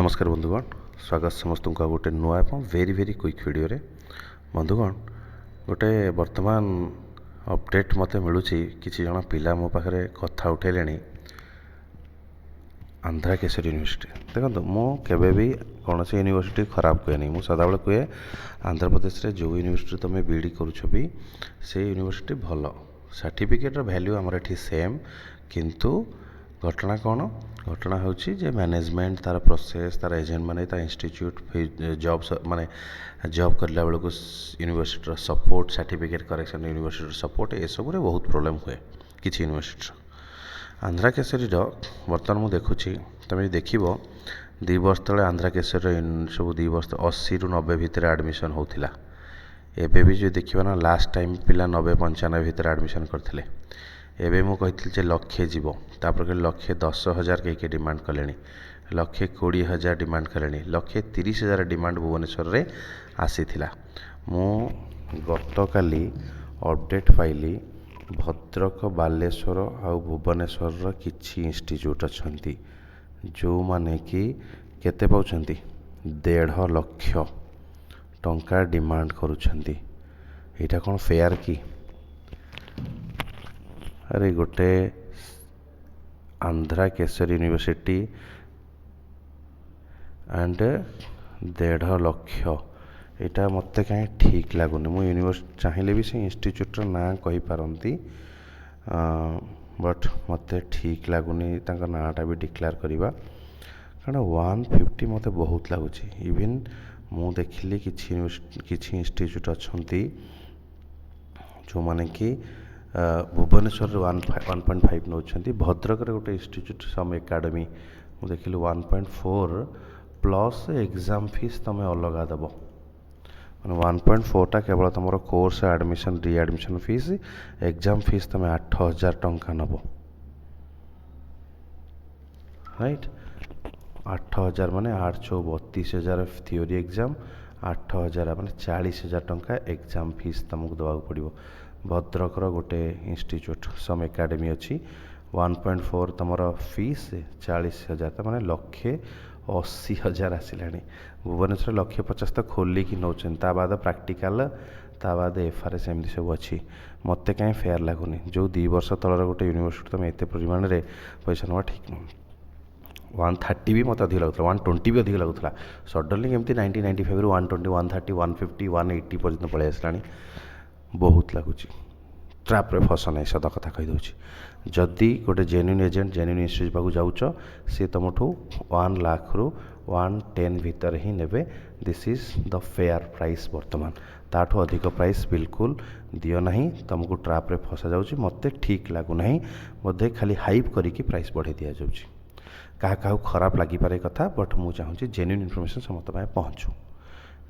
नमस्कार बंधुगण, स्वागत समस्त को गोटे नुआ एवं वेरी वेरी क्विक वीडियो रे। बंधुगण, गोटे वर्तमान अपडेट मते मिलूँ किसी जन पिला मो पाखे कथा उठेले आंध्रा केसरी यूनिवर्सिटी। देखो मु केबे भी कौन से यूनिवर्सिटी खराब कहे नहीं, मुझे सदाबले कहे आंध्र प्रदेश रे जो यूनिवर्सिटी तुम बीडी करुछ भी से यूनिवर्सिटी भल सर्टिफिकेट वैल्यू आमर एठी सेम, किंतु घटना कौन घटना हूँ मैनेजमेंट तार प्रोसेस तार एजेंट माने इंस्टीट्यूट जॉब माने जॉब करला बेलू university support certificate correction university support ये सब बहुत प्रोब्लेम हुए किसी यूनिवर्सिटी। आंध्रा केसरी बर्तमान मुझे देखुची तुम देख 2 वर्ष तले आंध्रा केसरी सब 2 वर्ष 80 ରୁ 90 भितर एडमिशन होता। एबे भी जो देखा ना लास्ट टाइम पिला 90-95 भितर एडमिशन करते। एबे मु कही लक्षे जीव तापर लक्षे 10,000 कई डिमांड कले, लक्षे 20,000 डिमांड कले, लक्षे 30,000 डिमांड भुवनेश्वर रे आसी थिला। मु गत काली अपडेट पाइली भद्रक बालेश्वर आ भुवनेश्वर किछि इंस्टीट्यूट अच्छी जो माने कि केते पाउछंती 1.5 लक्ष टंका डिमांड करुछंती। एटा कोन फेयर की? अरे गोटे आंध्रा केसरी यूनिवर्सिटी एंड 1.5 लक्ष यहाँ मत कहीं ठीक लगुनि। मु यूनिवर्सिटी चाहिए भी से इंस्टीट्यूटर ना कही पारती, बट मत ठीक लगुनि नाटा भी डिक्लेयर करवा कारण 150 मत बहुत लगुच। इवन मु देखिली किछि इंस्टीट्यूट अच्छी जो माने कि भुवनेश्वर 1.5 नौ, भद्रक गोटे इंस्टीट्यूट सम एकाडेमी मुझे देखिली 1.4 प्लस एग्जाम फीस तुम अलग दब मैंने 1.4टा केवल तुम कोर्स एडमिशन री एडमिशन फीस, एग्जाम फीस तुम 8,000 टंका नब। राइट 8,000 माने 8,32,000 थ्योरी एग्जाम, 8,000 माने 40,000 टंका एग्जाम फीस तुमको दवा पड़ो। भद्रकर गोटे इंस्टीट्यूट सम एकाडेमी अच्छी 1.4 तुम फीस 40,000 मैंने 1,80,000 आसला। भुवनेश्वर 150,000 तो खोलिकी नौ बाद प्राक्टिकाल ता बाद एफआरएस एमती सब अच्छी मत कहीं फेयर लगुनि। जो 2 वर्ष तलर गोटे यूनिवर्सिटी तुम एत परिमाण में पैसा नवा ठीक नुह। 130 भी मत अधिक लगुला, 120 भी अधिक लगुला। सडनली केमती 90-95 ରୁ 120 130 150 180 पर्यटन पलि आसला। बहुत लगुच ट्राप्रे फस ना, सदा कथा कहीदे। जदि गोटे जेन्युइन एजेंट जेन्युइन इंस्टीट्यूट पाक जाऊच सी तुमठू 1 लाख ରୁ 110 भितर ही नेबे। This is the fair price. वर्तमान ताठू अधिक प्राइस बिल्कुल दियो नहीं, तुमको ट्राप्रे फसा जाऊँच। मत ठीक लगुना बोधे खाली हाइप करिकी प्राइस बढ़े दि जाऊँच। क्या खराब लगिपारे कथा, बट मुझे चाहूँगी जेन्युइन इनफॉरमेशन समस्त पहुँचू।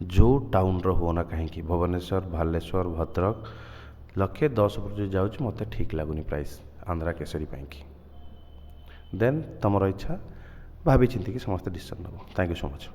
जो टाउन हो ना कहीं भुवनेश्वर बालेश्वर भद्रक 110 जो जाऊँ मत ठीक लगुनि प्राइस आंध्रा केसरी की। देन तुम इच्छा भाभी चिंतिकी समस्त डिसीजन नब। Thank you so much.